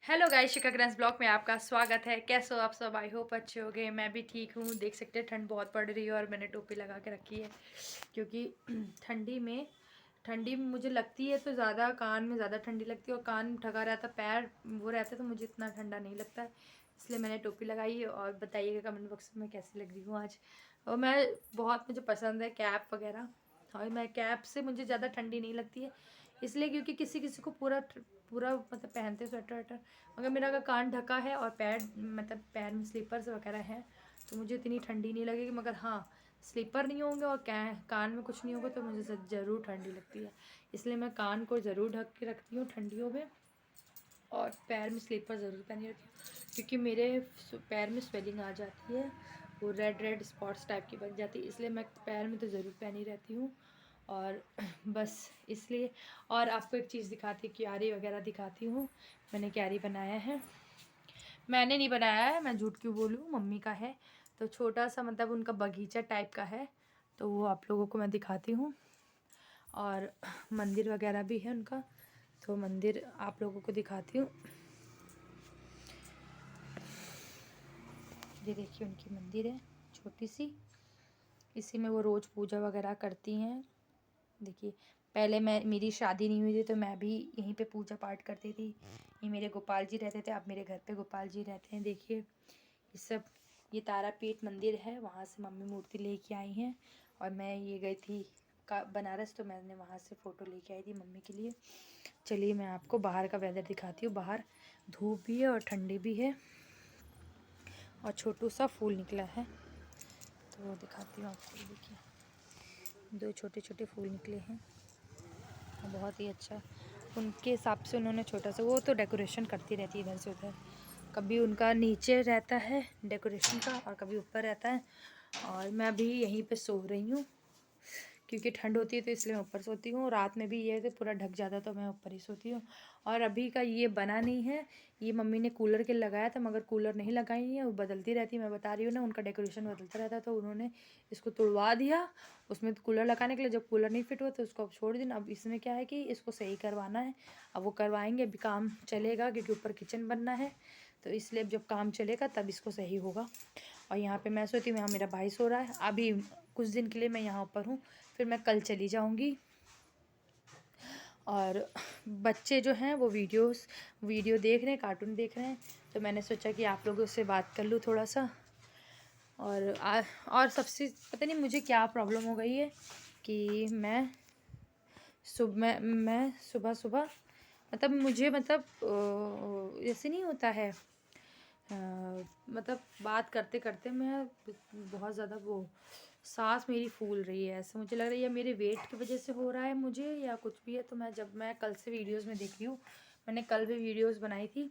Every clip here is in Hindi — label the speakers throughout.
Speaker 1: हेलो गाइस, शिखा ग्रैंस ब्लॉग में आपका स्वागत है। कैसे हो आप सब? आई होप अच्छे हो गए। मैं भी ठीक हूँ। देख सकते हैं ठंड बहुत पड़ रही है और मैंने टोपी लगा के रखी है क्योंकि ठंडी में मुझे लगती है तो ज़्यादा कान में ज़्यादा ठंडी लगती है और कान ढका रहता, पैर वो रहता है तो मुझे इतना ठंडा नहीं लगता है, इसलिए मैंने टोपी लगाई है। और बताइएगा कमेंट बॉक्स में कैसी लग रही हूँ आज। और मुझे पसंद है कैप वगैरह, और मैं कैप से मुझे ज़्यादा ठंडी नहीं लगती है इसलिए, क्योंकि किसी किसी को पूरा पूरा मतलब पहनते स्वेटर वेटर, मगर मेरा अगर कान ढका है और पैर में स्लीपर्स वगैरह हैं तो मुझे इतनी ठंडी नहीं लगेगी। मगर हाँ, स्लीपर नहीं होंगे और कान में कुछ नहीं होगा तो मुझे ज़रूर ठंडी लगती है, इसलिए मैं कान को ज़रूर ढक के रखती हूँ ठंडियों में। और पैर में स्लीपर ज़रूर पहनी रखती हूँ क्योंकि मेरे पैर में स्वेलिंग आ जाती है, वो रेड रेड स्पॉट्स टाइप की बन जाती है, इसलिए मैं पैर में तो ज़रूर पहनी रहती हूँ। और बस इसलिए। और आपको एक चीज़ दिखाती, क्यारी वगैरह दिखाती हूँ। मैंने क्यारी बनाया है, मैंने नहीं बनाया है, मैं झूठ क्यों बोलूँ, मम्मी का है। तो छोटा सा मतलब उनका बगीचा टाइप का है, तो वो आप लोगों को मैं दिखाती हूँ। और मंदिर वगैरह भी है उनका, तो मंदिर आप लोगों को दिखाती हूँ। ये देखिए उनकी मंदिर है छोटी सी, इसी में वो रोज़ पूजा वगैरह करती हैं। देखिए, पहले मेरी शादी नहीं हुई थी तो मैं भी यहीं पे पूजा पाठ करती थी। ये मेरे गोपाल जी रहते थे, अब मेरे घर पे गोपाल जी रहते हैं। देखिए ये सब, ये तारापीठ मंदिर है, वहाँ से मम्मी मूर्ति लेके आई हैं। और मैं ये गई थी बनारस, तो मैंने वहाँ से फ़ोटो लेके आई थी मम्मी के लिए। चलिए मैं आपको बाहर का वेदर दिखाती हूँ। बाहर धूप भी है और ठंडी भी है, और छोटू सा फूल निकला है तो वो दिखाती हूँ आपको। देखिए 2 छोटे छोटे फूल निकले हैं, बहुत ही अच्छा। उनके हिसाब से उन्होंने छोटा सा, वो तो डेकोरेशन करती रहती है इधर से उधर, कभी उनका नीचे रहता है डेकोरेशन का और कभी ऊपर रहता है। और मैं अभी यहीं पे सो रही हूँ क्योंकि ठंड होती है तो इसलिए मैं ऊपर सोती हूँ। रात में भी ये पूरा ढक जाता तो मैं ऊपर ही सोती हूँ। और अभी का ये बना नहीं है, ये मम्मी ने कूलर के लगाया था मगर कूलर नहीं लगाई है, वो बदलती रहती है। मैं बता रही हूँ ना, उनका डेकोरेशन बदलता रहता तो उन्होंने इसको तुड़वा दिया। उसमें तो कूलर लगाने के लिए, जब कूलर नहीं फिट हुआ तो उसको अब छोड़ देना। अब इसमें क्या है कि इसको सही करवाना है, अब वो करवाएंगे। अभी काम चलेगा क्योंकि ऊपर किचन बनना है, तो इसलिए अब जब काम चलेगा तब इसको सही होगा। और यहाँ पे मैं सोती हूँ, यहाँ मेरा भाई सो रहा है। अभी कुछ दिन के लिए मैं यहाँ ऊपर हूँ, फिर मैं कल चली जाऊँगी। और बच्चे जो हैं वो वीडियो देख रहे हैं, कार्टून देख रहे हैं, तो मैंने सोचा कि आप लोगों से बात कर लूँ थोड़ा सा। और सबसे पता नहीं मुझे क्या प्रॉब्लम हो गई है कि मैं सुबह सुबह मतलब मुझे मतलब ऐसे नहीं होता है, मतलब बात करते करते मैं बहुत ज़्यादा वो सांस मेरी फूल रही है, ऐसा मुझे लग रहा है या मेरे वेट की वजह से हो रहा है मुझे या कुछ भी है। तो मैं कल से वीडियोस में देख रही हूँ, मैंने कल भी वीडियोस बनाई थी,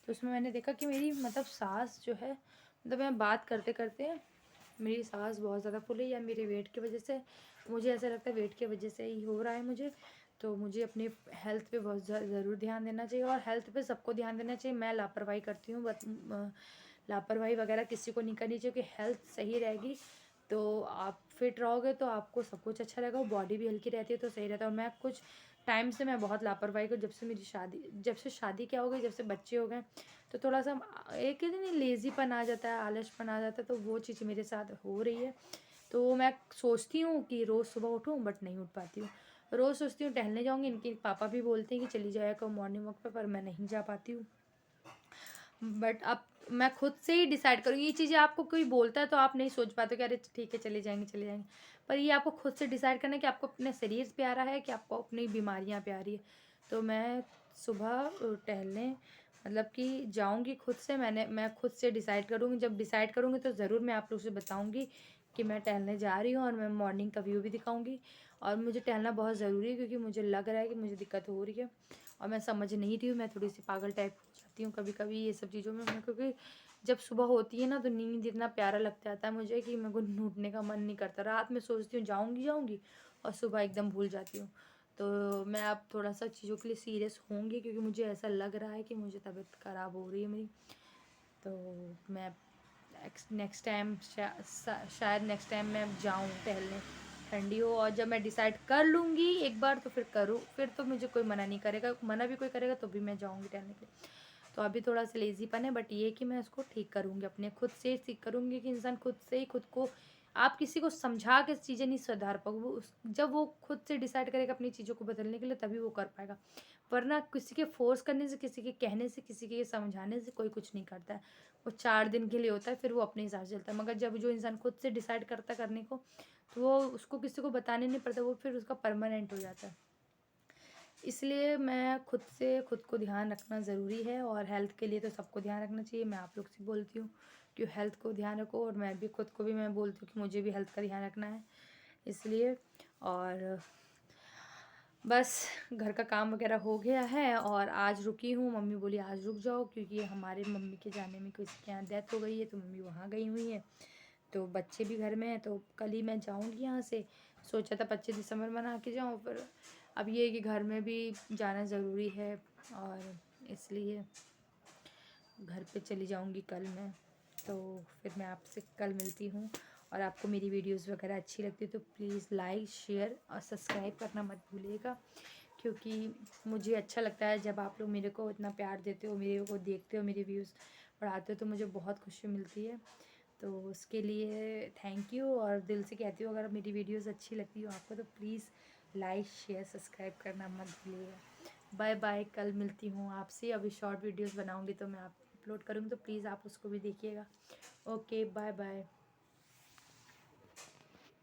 Speaker 1: तो उसमें मैंने देखा कि मेरी मतलब सांस जो है, मतलब मैं बात करते करते मेरी सांस बहुत ज़्यादा फूल है, या मेरे वेट की वजह से, मुझे ऐसा लगता है वेट की वजह से ही हो रहा है मुझे। तो मुझे अपनी हेल्थ पे बहुत ज़रूर ध्यान देना चाहिए, और हेल्थ पे सबको ध्यान देना चाहिए। मैं लापरवाही करती हूँ, लापरवाही वगैरह किसी को नहीं करनी चाहिए, क्योंकि हेल्थ सही रहेगी तो आप फिट रहोगे तो आपको सब कुछ अच्छा रहेगा, बॉडी भी हल्की रहती है तो सही रहता है। और मैं कुछ टाइम से मैं बहुत लापरवाही को, जब से शादी क्या हो गई, जब से बच्चे हो गए, तो थोड़ा सा एक ही दिन लेज़ीपन आ जाता है, आलसपन आ जाता है, तो वो चीज़ मेरे साथ हो रही है। तो मैं सोचती हूँ कि रोज़ सुबह उठूँ, बट नहीं उठ पाती हूँ। रोज़ सोचती हूँ टहलने जाऊँगी, इनके पापा भी बोलते हैं कि चली जाया करो मॉर्निंग वॉक पे, पर मैं नहीं जा पाती हूँ। बट अब मैं खुद से ही डिसाइड करूँगी। ये चीज़ें आपको कोई बोलता है तो आप नहीं सोच पाते कि अरे ठीक है चले जाएंगे चले जाएंगे, पर ये आपको खुद से डिसाइड करना है कि आपको अपने शरीर प्यारा है कि आपको अपनी बीमारियाँ प्यारी है। तो मैं सुबह टहलने मतलब कि जाऊँगी खुद से, मैं खुद से डिसाइड करूँगी। जब डिसाइड करूँगी तो ज़रूर मैं आप लोग से बताऊँगी कि मैं टहलने जा रही हूँ, और मैं मॉर्निंग का व्यू भी दिखाऊँगी। और मुझे टहलना बहुत ज़रूरी है क्योंकि मुझे लग रहा है कि मुझे दिक्कत हो रही है और मैं समझ नहीं रही हूँ, मैं थोड़ी सी पागल टाइप हो जाती हूँ कभी कभी ये सब चीज़ों में। क्योंकि जब सुबह होती है ना तो नींद इतना प्यारा लगता आता है मुझे कि मेरे को उठने का मन नहीं करता। रात में सोचती हूँ जाऊँगी और सुबह एकदम भूल जाती हूँ। तो मैं अब थोड़ा सा चीज़ों के लिए सीरियस होंगी क्योंकि मुझे ऐसा लग रहा है कि मुझे तबीयत ख़राब हो रही है मेरी। तो मैं नेक्स्ट टाइम शायद नेक्स्ट टाइम मैं जाऊँ टहलने, ठंडी हो, और जब मैं डिसाइड कर लूँगी एक बार तो फिर करूँ, फिर तो मुझे कोई मना नहीं करेगा, मना भी कोई करेगा तो भी मैं जाऊँगी टहलने के लिए। तो अभी थोड़ा सा लेज़ीपन है, बट ये कि मैं उसको ठीक करूँगी, अपने खुद से ठीक करूँगी कि इंसान खुद से ही खुद को, आप किसी को समझा के चीज़ें नहीं सुधार पाओगे, वो जब वो खुद से डिसाइड करेगा अपनी चीज़ों को बदलने के लिए, तभी वो कर पाएगा। वरना किसी के फोर्स करने से, किसी के कहने से, किसी के समझाने से कोई कुछ नहीं करता है। वो 4 दिन के लिए होता है, फिर वो अपने हिसाब से चलता है। मगर जब जो इंसान खुद से डिसाइड करता है करने को, तो वो उसको किसी को बताने नहीं पड़ता, वो फिर उसका परमानेंट हो जाता है। इसलिए मैं खुद से खुद को ध्यान रखना ज़रूरी है, और हेल्थ के लिए तो सबको ध्यान रखना चाहिए। मैं आप लोग से बोलती हूँ कि हेल्थ को ध्यान रखो, और मैं भी खुद को भी मैं बोलती हूँ कि मुझे भी हेल्थ का ध्यान रखना है। इसलिए, और बस घर का काम वगैरह हो गया है, और आज रुकी हूँ। मम्मी बोली आज रुक जाओ, क्योंकि हमारे मम्मी के जाने में किसी के यहाँ डेथ हो गई है, तो मम्मी वहाँ गई हुई है, तो बच्चे भी घर में हैं, तो कल ही मैं जाऊँगी यहाँ से। सोचा था 25 दिसंबर मना के जाऊँ, पर अब ये है कि घर में भी जाना ज़रूरी है, और इसलिए घर पे चली जाऊँगी कल मैं। तो फिर मैं आपसे कल मिलती हूँ, और आपको मेरी वीडियोस वगैरह अच्छी लगती है तो प्लीज़ लाइक, शेयर और सब्सक्राइब करना मत भूलिएगा, क्योंकि मुझे अच्छा लगता है जब आप लोग मेरे को इतना प्यार देते हो, मेरे को देखते हो, मेरे व्यूज़ बढ़ाते हो, तो मुझे बहुत खुशी मिलती है। तो उसके लिए थैंक यू, और दिल से कहती हूँ अगर मेरी वीडियोस अच्छी लगती हो आपको, तो प्लीज़ लाइक, शेयर, सब्सक्राइब करना मत भूलिएगा। बाय बाय, कल मिलती हूँ आपसे। अभी शॉर्ट वीडियोस बनाऊँगी तो मैं आप अपलोड करूँगी, तो प्लीज़ आप उसको भी देखिएगा। Okay, bye bye.